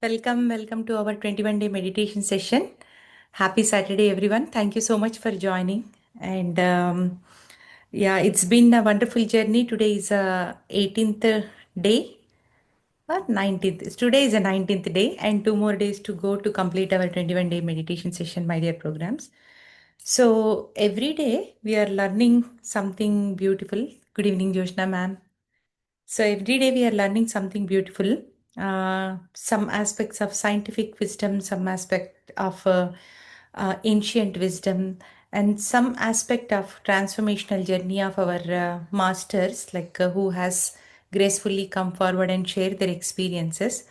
Welcome to our 21-day meditation session. Happy Saturday, everyone. Thank you so much for joining. And yeah, it's been a wonderful journey. Today is 18th day or 19th. Today is the 19th day, and 2 more days to go to complete our 21-day meditation session, my dear programs. So every day we are learning something beautiful. Good evening, Joshna ma'am. So every day we are learning something beautiful, some aspects of scientific wisdom, some aspect of ancient wisdom, and some aspect of transformational journey of our masters, like who has gracefully come forward and shared their experiences.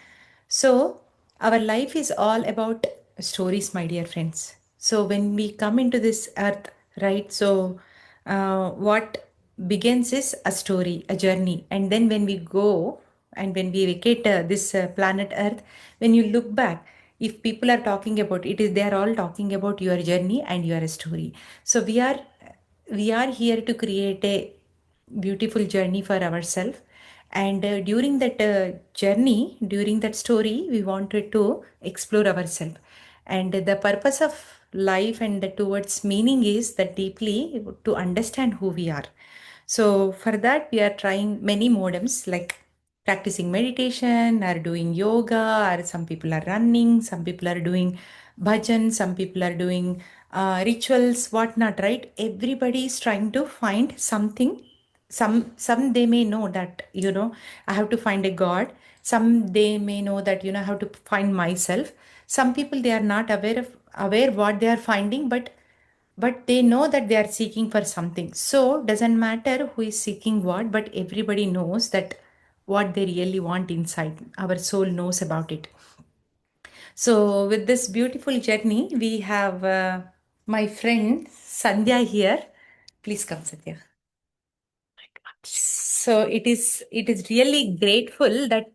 So our life is all about stories, my dear friends. So when we come into this earth, right? So what begins is a story, a journey, and then when we go and when we vacate this planet Earth, when you look back, if people are talking about it, is they are all talking about your journey and your story. So we are here to create a beautiful journey for ourselves, and during that journey, during that story, we wanted to explore ourselves. And the purpose of life and the towards meaning is that deeply to understand who we are. So for that, we are trying many modems like practicing meditation or doing yoga, or some people are running, some people are doing bhajan, some people are doing rituals, whatnot, right? Everybody is trying to find something. Some they may know that, I have to find a god. Some they may know that, I have to find myself. Some people, they are not aware what they are finding, but they know that they are seeking for something. So doesn't matter who is seeking what, but everybody knows that what they really want inside. Our soul knows about it. So with this beautiful journey, we have my friend Sandhya here. Please come, Sandhya. So it is really grateful that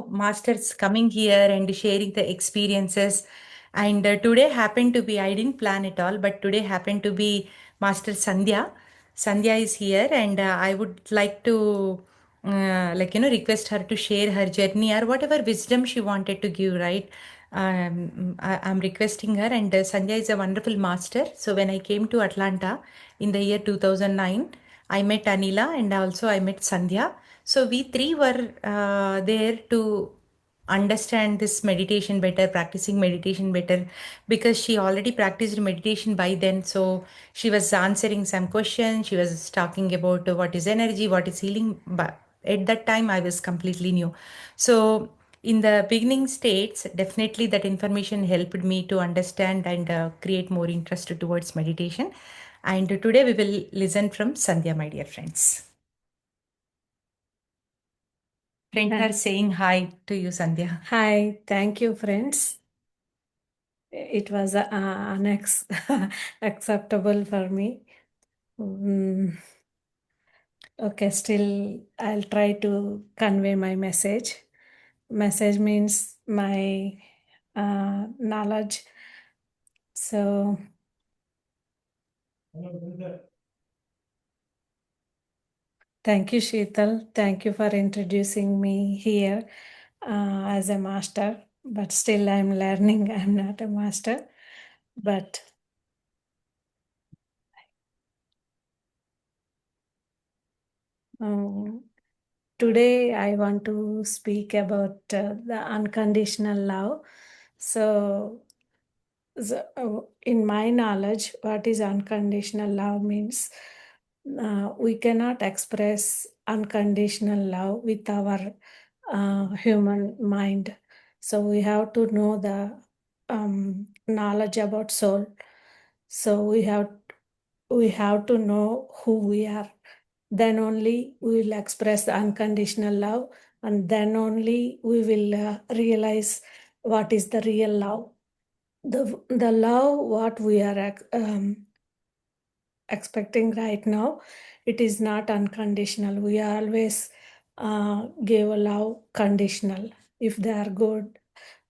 masters coming here and sharing the experiences. And today happened to be, I didn't plan it all, but today happened to be Master Sandhya. Sandhya is here, and I would like to request her to share her journey or whatever wisdom she wanted to give, right? I'm requesting her, and Sandhya is a wonderful master. So when I came to Atlanta in the year 2009, I met Anila, and also I met Sandhya. So we three were there to understand this meditation better, practicing meditation better, because she already practiced meditation by then. So she was answering some questions. She was talking about what is energy, what is healing. But at that time, I was completely new. So in the beginning states, definitely that information helped me to understand and create more interest towards meditation. And today we will listen from Sandhya, my dear friends. Friends are saying hi to you, Sandhya. Hi, thank you, friends. It was unacceptable for me. Okay, still, I'll try to convey my message. Message means my knowledge. So, thank you, Sheetal. Thank you for introducing me here as a master. But still, I'm learning. I'm not a master. But today, I want to speak about the unconditional love. So, in my knowledge, what is unconditional love means we cannot express unconditional love with our human mind. So, we have to know the knowledge about soul. So, we have to know who we are. Then only we will express the unconditional love, and then only we will realize what is the real love. The love what we are expecting right now, it is not unconditional. We always give a love conditional. If they are good,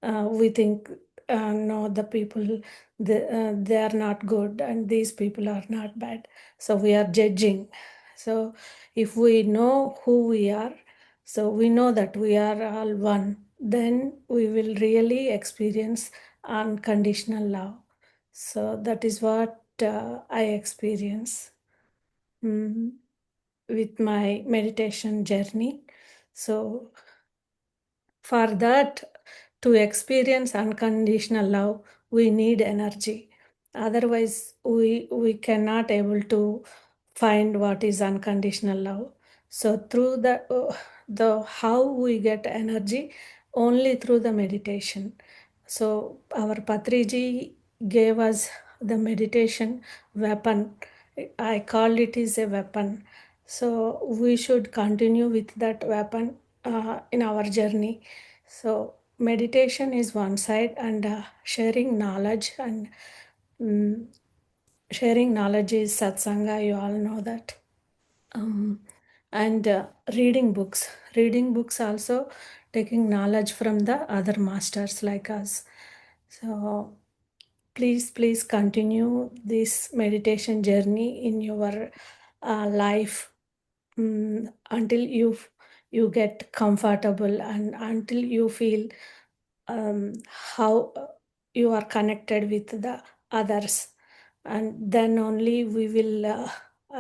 we think no, the people they are not good and these people are not bad. So we are judging. So if we know who we are, so we know that we are all one. then we will really experience unconditional love. So that is what I experience with my meditation journey. So for that, to experience unconditional love, we need energy. Otherwise, we cannot able to find what is unconditional love. So through the how we get energy, only through the meditation. So our Patriji gave us the meditation weapon. I call it is a weapon. So we should continue with that weapon in our journey. So meditation is one side, and sharing knowledge and mm, sharing knowledge is satsanga. You all know that. And reading books also, taking knowledge from the other masters like us. So please continue this meditation journey in your life, until you get comfortable and until you feel how you are connected with the others, and then only we will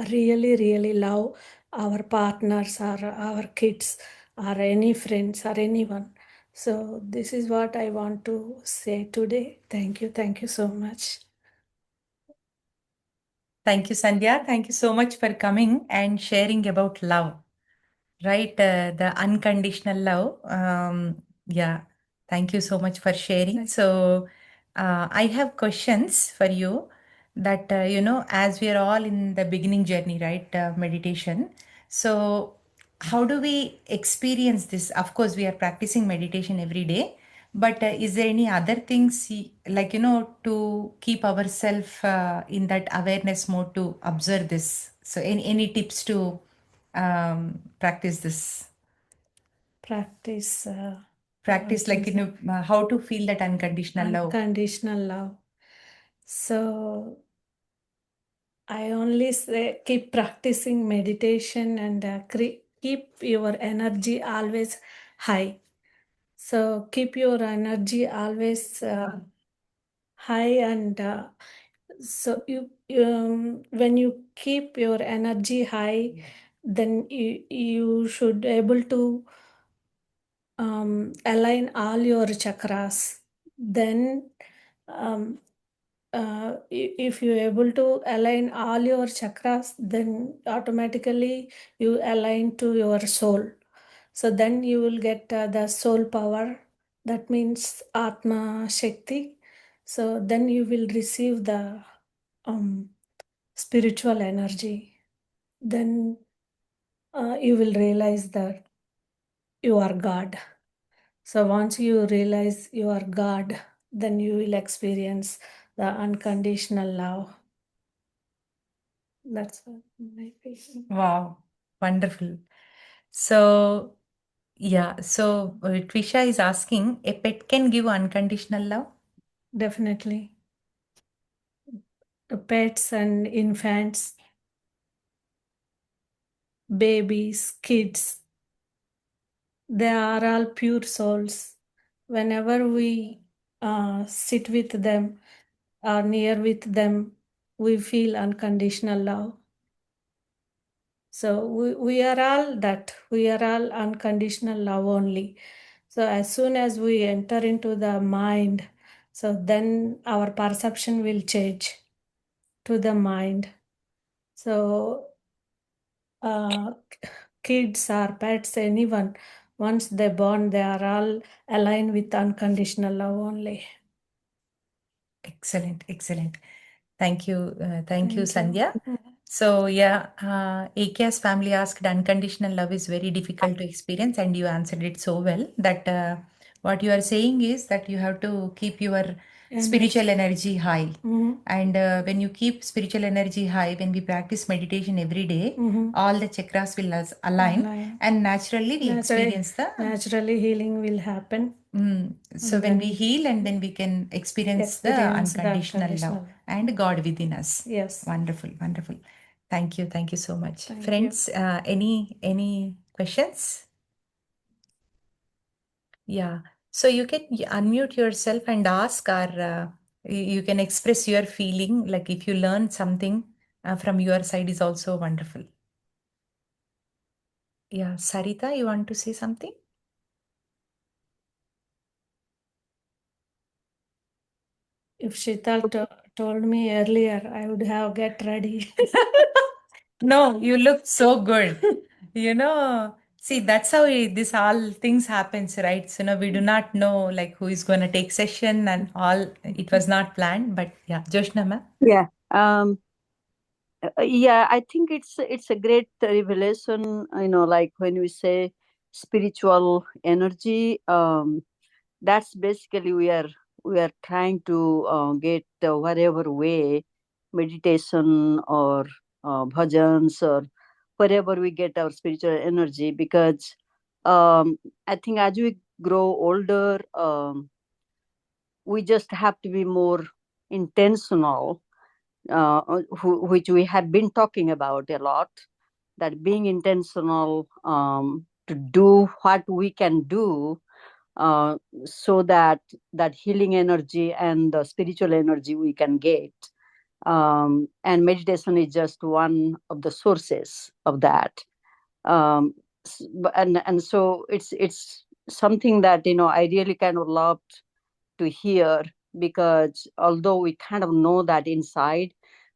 really love our partners or our kids or any friends or anyone. So this is what I want to say today. Thank you so much. Thank you, Sandhya. Thank you so much for coming and sharing about love, right? The unconditional love. Yeah. Thank you so much for sharing. So, I have questions for you that, as we are all in the beginning journey, right? Meditation. So, how do we experience this? Of course, we are practicing meditation every day, but is there any other things like, to keep ourselves in that awareness mode to observe this? So, any tips to practice this? Practice Practice, what like, is that? how to feel that unconditional love. Unconditional love. So I only say keep practicing meditation and keep your energy always high. So keep your energy always high, and so when you keep your energy high, then you should able to align all your chakras. Then um, if you're able to align all your chakras, then automatically you align to your soul. So then you will get the soul power. That means Atma Shakti. So then you will receive the um, spiritual energy. Then you will realize that you are God. So once you realize you are God, then you will experience the unconditional love. That's what my feeling. Wow, wonderful. So, yeah, so Twisha is asking, a pet can give unconditional love? Definitely. The pets and infants, babies, kids, they are all pure souls. Whenever we sit with them or near with them, we feel unconditional love. So we are all that. We are all unconditional love only. So as soon as we enter into the mind, so then our perception will change to the mind. So uh, kids or pets, anyone, once they born, they are all aligned with unconditional love only. Excellent, excellent. Thank you. Thank you, Thank you. Sandhya. So, yeah, AK's family asked, unconditional love is very difficult to experience, and you answered it so well that what you are saying is that you have to keep your spiritual Energy. energy high. Mhm. And when you keep spiritual energy high, when we practice meditation every day, Mhm. all the chakras will align, Align. and naturally we Naturally, experience the naturally healing will happen, so and when we then heal, and then we can experience the experience the unconditional love unconditional. and God within us. Yes. Wonderful, wonderful. Thank you so much, Thank you. friends. Any questions? Yeah. So you can unmute yourself and ask, or you can express your feeling. Like if you learn something from your side, is also wonderful. Yeah, Sarita, you want to say something? If Shital told me earlier, I would have get ready. No, you look so good. You know, see, that's how this all things happens, right? So, we do not know like who is going to take session and all. It was not planned, but yeah, Joshna ma'am. Yeah. Yeah, I think it's a great revelation. Like when we say spiritual energy, that's basically we are trying to get whatever way meditation or bhajans or wherever we get our spiritual energy, because I think as we grow older, we just have to be more intentional, which we have been talking about a lot, that being intentional, to do what we can do, uh, so that that healing energy and the spiritual energy we can get, and meditation is just one of the sources of that. And so it's something that I really kind of loved to hear, because although we kind of know that inside,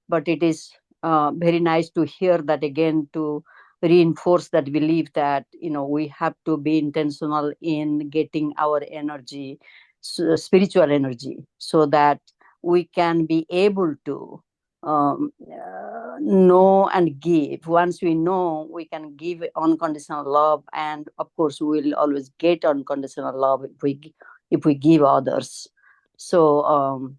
but it is very nice to hear that again, to reinforce that belief that we have to be intentional in getting our energy, spiritual energy, so that we can be able to know and give. Once we know, we can give unconditional love, and of course we will always get unconditional love if we give others. So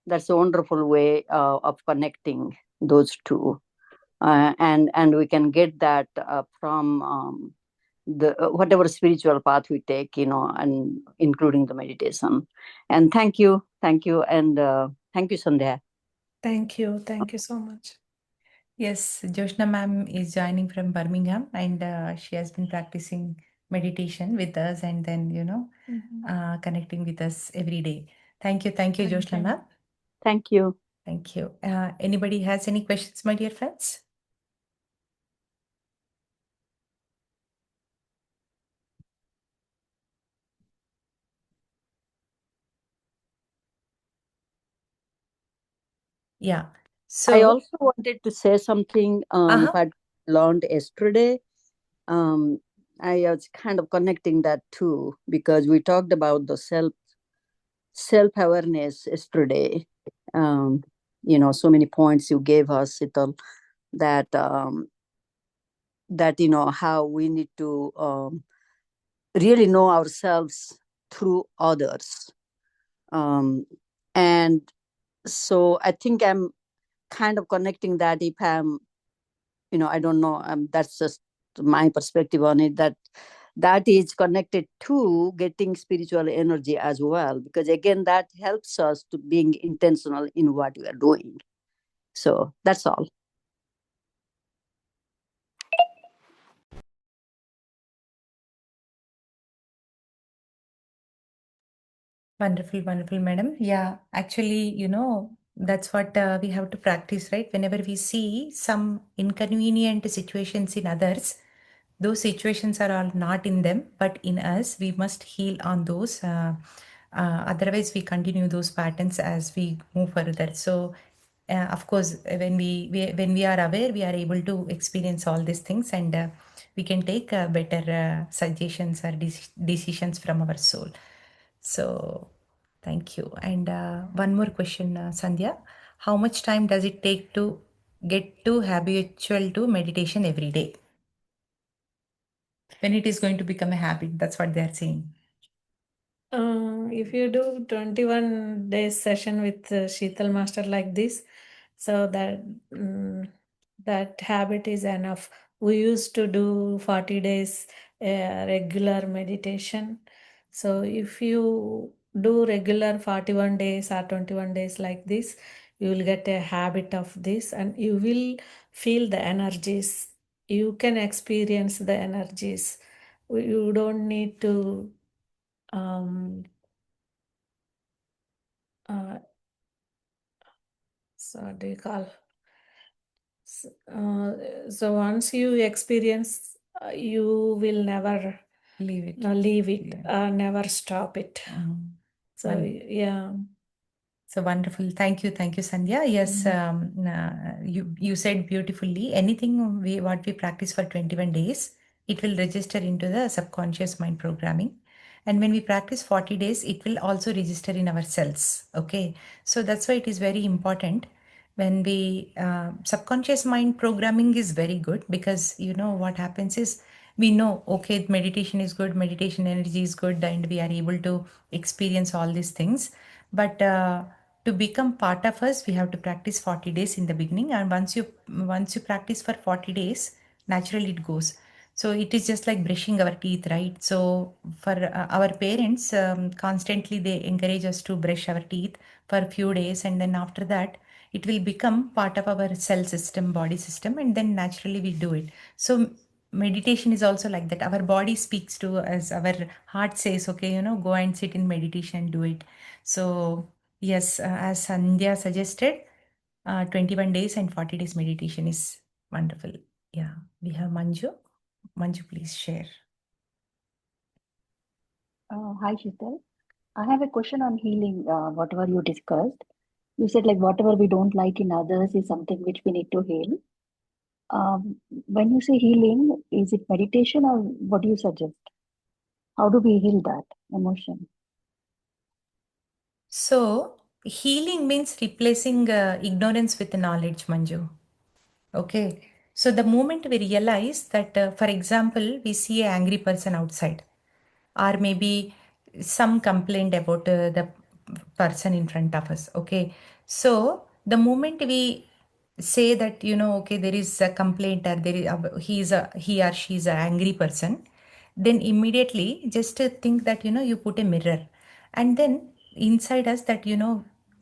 that's a wonderful way of connecting those two, and we can get that from the whatever spiritual path we take, and including the meditation. And thank you, and thank you, Sandhya. Thank you so much. Yes, Joshna ma'am is joining from Birmingham, and she has been practicing meditation with us, and then connecting with us every day. Thank you, Thank Joshna you. ma'am. Thank you. Thank you. Anybody has any questions, my dear friends? Yeah. I So, also wanted to say something, uh-huh. what I learned yesterday. um, I was kind of connecting that too, because we talked about the self awareness yesterday. um, so many points you gave us, Sital, that how we need to really know ourselves through others. And so I think I'm kind of connecting that, if I'm, I don't know, that's just my perspective on it, that is connected to getting spiritual energy as well, because again, that helps us to being intentional in what we are doing. So that's all. Wonderful, wonderful, madam. Yeah, actually, that's what we have to practice, right? Whenever we see some inconvenient situations in others, those situations are all not in them, but in us. We must heal on those. Otherwise, we continue those patterns as we move further. So, of course, when we are aware, we are able to experience all these things, and we can take better suggestions or decisions from our soul. So, thank you. And one more question, Sandhya. How much time does it take to get to habitual to meditation every day? When it is going to become a habit, that's what they are saying. If you do 21 days session with Sheetal Master like this, so that habit is enough. We used to do 40 days regular meditation. So if you do regular 41 days or 21 days like this, you will get a habit of this, and you will feel the energies. You can experience the energies. You don't need to um, uh, so do you call? So once you experience, you will never Leave it. leave it, Yeah. never stop it. So Wonderful. yeah. So wonderful. Thank you, Sandhya. Yes, you said beautifully. Anything what we practice for 21 days, it will register into the subconscious mind programming. And when we practice 40 days, it will also register in our cells. Okay. So that's why it is very important when we subconscious mind programming is very good, because you know what happens is we know, okay, meditation is good, meditation energy is good, and we are able to experience all these things. But to become part of us, we have to practice 40 days in the beginning, and once you practice for 40 days, naturally it goes. So it is just like brushing our teeth, right? So for our parents, constantly they encourage us to brush our teeth for a few days, and then after that it will become part of our cell system, body system, and then naturally we do it. So meditation is also like that. Our body speaks to us, our heart says, okay, go and sit in meditation and do it. So yes, as Sandhya suggested, 21 days and 40 days meditation is wonderful. Yeah, we have Manju. Manju, please share. Hi, Sheetal. I have a question on healing, whatever you discussed. You said like whatever we don't like in others is something which we need to heal. When you say healing, is it meditation or what do you suggest? How do we heal that emotion? So, healing means replacing ignorance with knowledge, Manju. Okay. So, the moment we realize that, for example, we see an angry person outside, or maybe some complaint about the person in front of us. Okay. So, the moment we say that, okay, there is a complaint, or there is he or she is an angry person, then immediately just think that, you put a mirror, and then inside us that,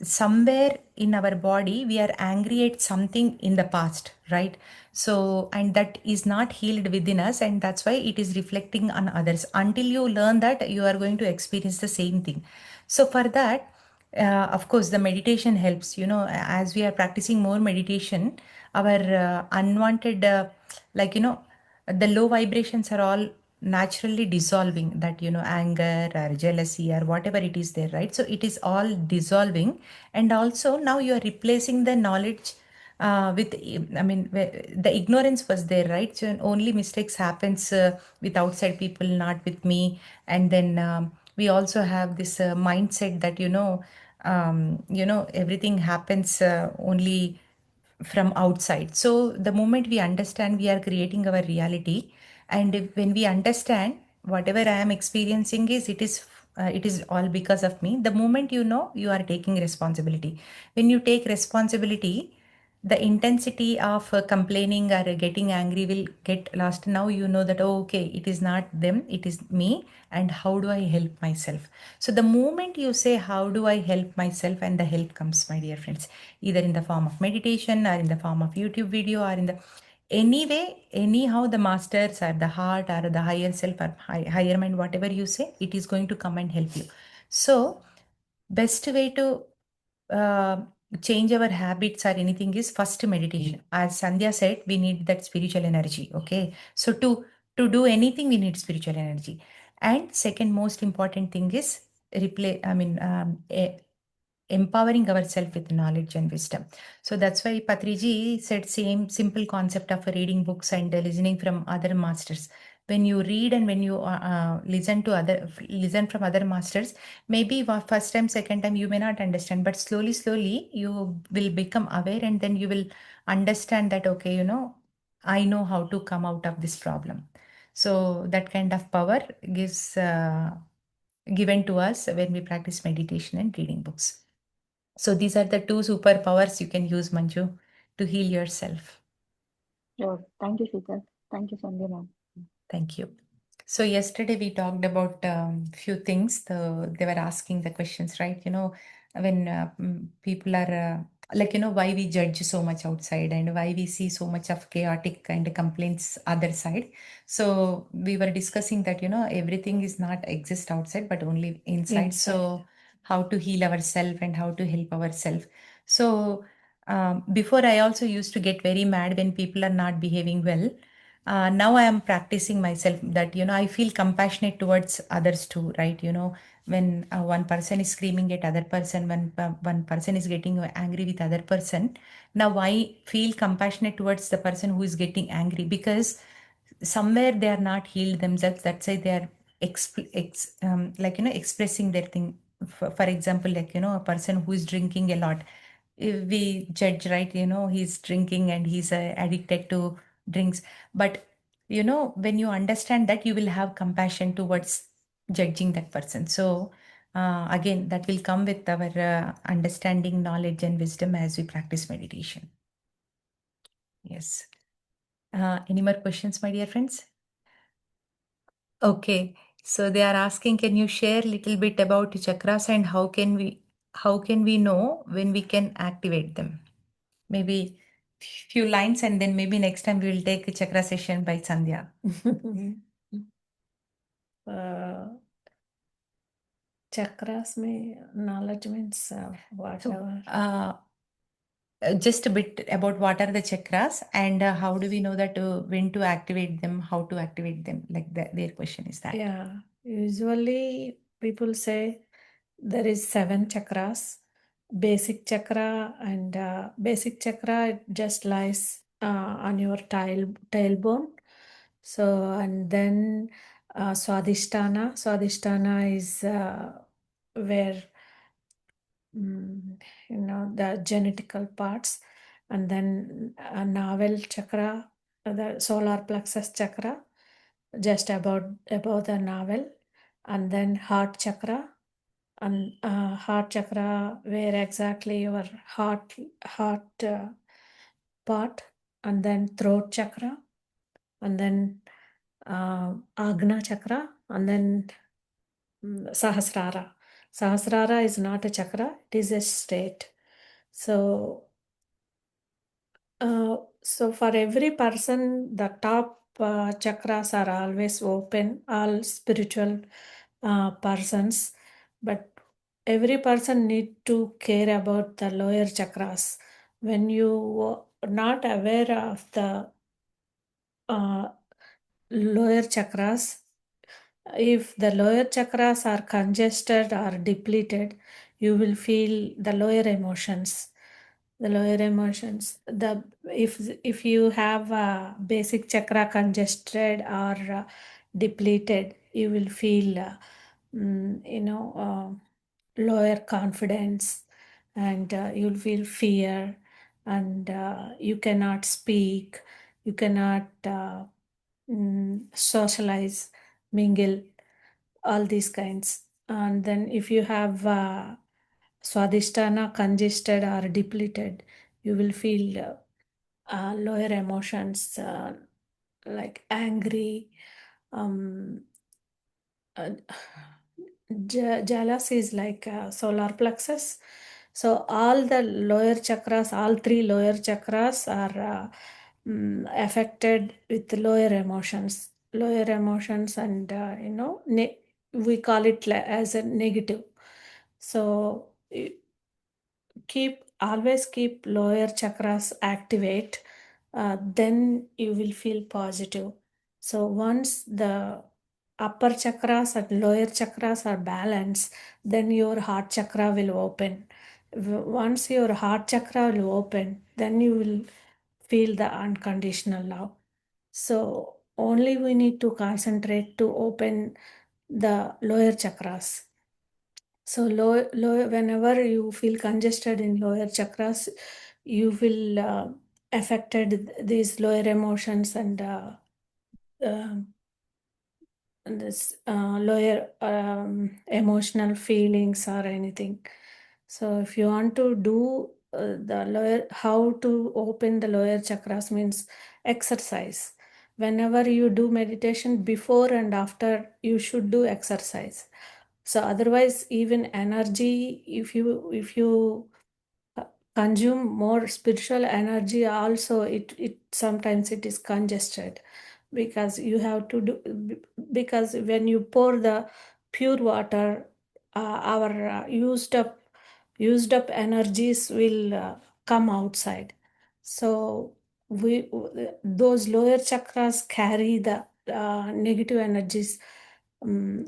somewhere in our body we are angry at something in the past, right? So, and that is not healed within us, and that's why it is reflecting on others. Until you learn that, you are going to experience the same thing. So for that, of course, the meditation helps. As we are practicing more meditation, our unwanted, like, the low vibrations are all naturally dissolving, that, anger or jealousy or whatever it is there, right? So it is all dissolving. And also now you are replacing the knowledge with, I mean, the ignorance was there, right? So only mistakes happens with outside people, not with me. And then we also have this mindset that, everything happens only from outside. So the moment we understand, we are creating our reality. And when we understand whatever I am experiencing is, it is all because of me. The moment you are taking responsibility. When you take responsibility, the intensity of complaining or getting angry will get lost. Now you know that, oh, okay, it is not them, it is me, and how do I help myself? So the moment you say, how do I help myself, and the help comes, my dear friends, either in the form of meditation or in the form of YouTube video or in the anyway, anyhow, the masters or the heart or the higher self or higher mind, whatever you say, it is going to come and help you. So best way to uh, change our habits or anything is first meditation. As Sandhya said, we need that spiritual energy. Okay, so to do anything, we need spiritual energy. And second most important thing is replay. I mean, empowering ourselves with knowledge and wisdom. So that's why Patriji said same simple concept of reading books and listening from other masters. When you read and when you listen from other masters, maybe first time, second time you may not understand, but slowly you will become aware, and then you will understand that, okay, I know how to come out of this problem. So that kind of power given to us when we practice meditation and reading books. So these are the two superpowers you can use, Manju, to heal yourself. Sure. Thank you, Sheetal. Thank you, Sandhya ma'am. Thank you. So yesterday we talked about few things. They were asking the questions, right? When people are like, why we judge so much outside and why we see so much of chaotic kind of complaints other side. So we were discussing that, everything is not exist outside, but only inside. So how to heal ourselves and how to help ourselves. So before I also used to get very mad when people are not behaving well. Now I am practicing myself that, I feel compassionate towards others too, right? When one person is screaming at other person, when one person is getting angry with other person, now I feel compassionate towards the person who is getting angry, because somewhere they are not healed themselves. That's why they are expressing their thing. For example, like, a person who is drinking a lot, if we judge, right, he's drinking and he's addicted to drinks. But when you understand that, you will have compassion towards judging that person. So again, that will come with our understanding, knowledge and wisdom as we practice meditation. Yes. Any more questions, my dear friends? Okay, so they are asking, can you share a little bit about chakras and how can we know when we can activate them? Maybe few lines, and then maybe next time we will take a chakra session by Sandhya. Chakras में knowledge means whatever. So, just a bit about what are the chakras and how do we know that when to activate them, how to activate them, like their question is that. Yeah, usually people say there is 7 chakras. Basic chakra, and basic chakra, it just lies on your tailbone. So, and then Swadhisthana. Swadhisthana is where the genetical parts, and then navel chakra, the solar plexus chakra, just above the navel, and then heart chakra, and heart chakra where exactly your heart part, and then throat chakra, and then agna chakra, and then sahasrara. Sahasrara is not a chakra, it is a state. So for every person, the top chakras are always open, all spiritual persons, but every person need to care about the lower chakras. When you are not aware of the lower chakras, if the lower chakras are congested or depleted, you will feel the lower emotions. If you have a basic chakra congested or depleted, you will feel lower confidence, and you'll feel fear, and you cannot speak, you cannot socialize, mingle, all these kinds. And then if you have Swadhisthana congested or depleted, you will feel lower emotions like angry. Jealousy is like solar plexus. So all the lower chakras, all 3 lower chakras are affected with lower emotions. Lower emotions, and we call it as a negative. So always keep lower chakras activate, then you will feel positive. So once the upper chakras and lower chakras are balanced, then your heart chakra will open. Once your heart chakra will open, then you will feel the unconditional love. So only we need to concentrate to open the lower chakras. So whenever you feel congested in lower chakras, you will affected these lower emotions, and this lower emotional feelings or anything. So if you want to do how to open the lower chakras means exercise. Whenever you do meditation, before and after, you should do exercise. So otherwise, even energy, if you consume more spiritual energy also, it sometimes it is congested, because you have to do, because when you pour the pure water, our used up energies will come outside. So we those lower chakras carry the negative energies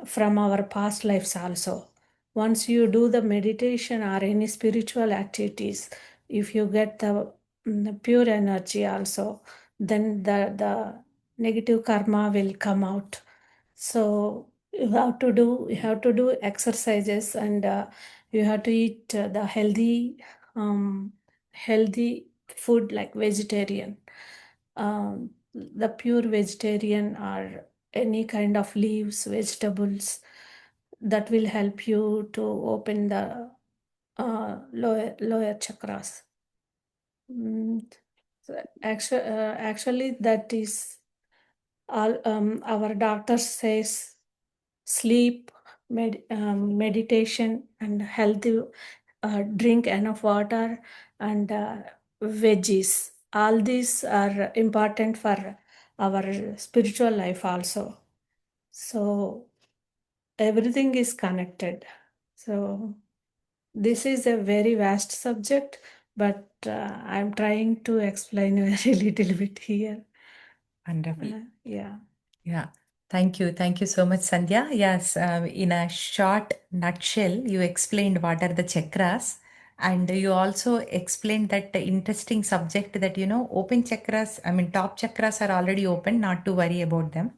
from our past lives also. Once you do the meditation or any spiritual activities, if you get the pure energy also, then the negative karma will come out. So you have to do exercises, and you have to eat the healthy food like vegetarian, the pure vegetarian, or any kind of leaves, vegetables, that will help you to open the lower chakras. Actually, that is all. Our doctor says sleep, meditation, and healthy. Drink enough water and veggies. All these are important for our spiritual life also. So everything is connected. So this is a very vast subject, but I'm trying to explain very little bit here. Wonderful. Yeah. Yeah. Thank you. Thank you so much, Sandhya. Yes, in a short nutshell, you explained what are the chakras, and you also explained that interesting subject that, open chakras, I mean, top chakras are already open, not to worry about them.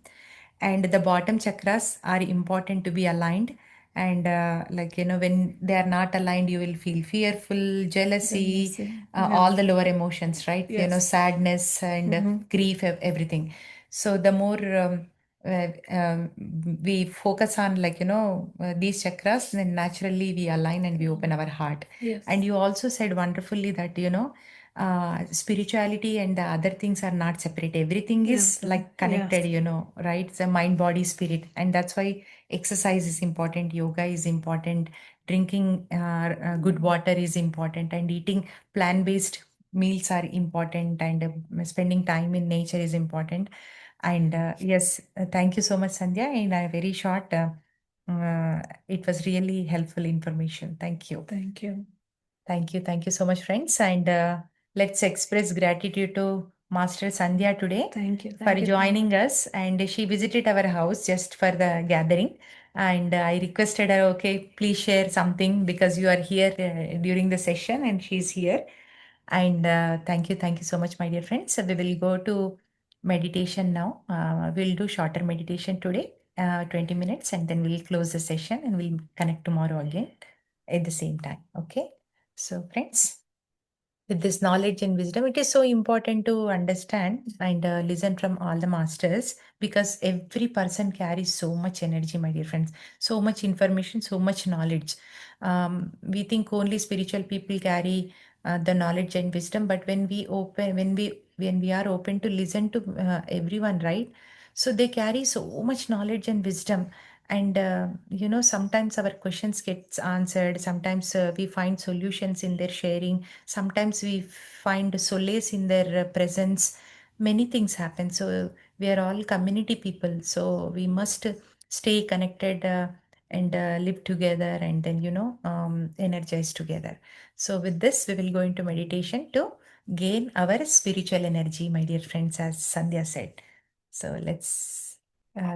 And the bottom chakras are important to be aligned. And when they are not aligned, you will feel fearful, jealousy, all the lower emotions, right? Yes. Sadness and grief, everything. So the more we focus on these chakras, then naturally we align and we open our heart. Yes. And you also said wonderfully that spirituality and the other things are not separate. Everything is like connected, right? It's a mind, body, spirit. And that's why exercise is important, yoga is important, drinking good water is important, and eating plant-based meals are important, and spending time in nature is important. And yes, thank you so much, Sandhya. In a very short, it was really helpful information. Thank you. Thank you. Thank you. Thank you so much, friends. And let's express gratitude to Master Sandhya today Thank you. for joining us. And she visited our house just for the gathering. And I requested her, okay, please share something because you are here during the session and she's here. And thank you so much, my dear friends. So we will go to meditation now. We'll do shorter meditation today, 20 minutes, and then we'll close the session and we'll connect tomorrow again at the same time. Okay. So, friends, with this knowledge and wisdom, it is so important to understand and listen from all the masters, because every person carries so much energy, my dear friends, so much information, so much knowledge. We think only spiritual people carry the knowledge and wisdom, but when we are open to listen to everyone, right? So they carry so much knowledge and wisdom, and sometimes our questions gets answered, sometimes we find solutions in their sharing, sometimes we find solace in their presence. Many things happen, so we are all community people, so we must stay connected and live together, and then energize together. So with this we will go into meditation to gain our spiritual energy, my dear friends, as Sandhya said. So let's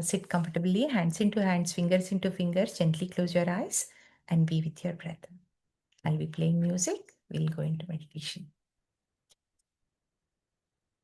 sit comfortably, hands into hands, fingers into fingers. Gently close your eyes and be with your breath. I'll be playing music. We'll go into meditation.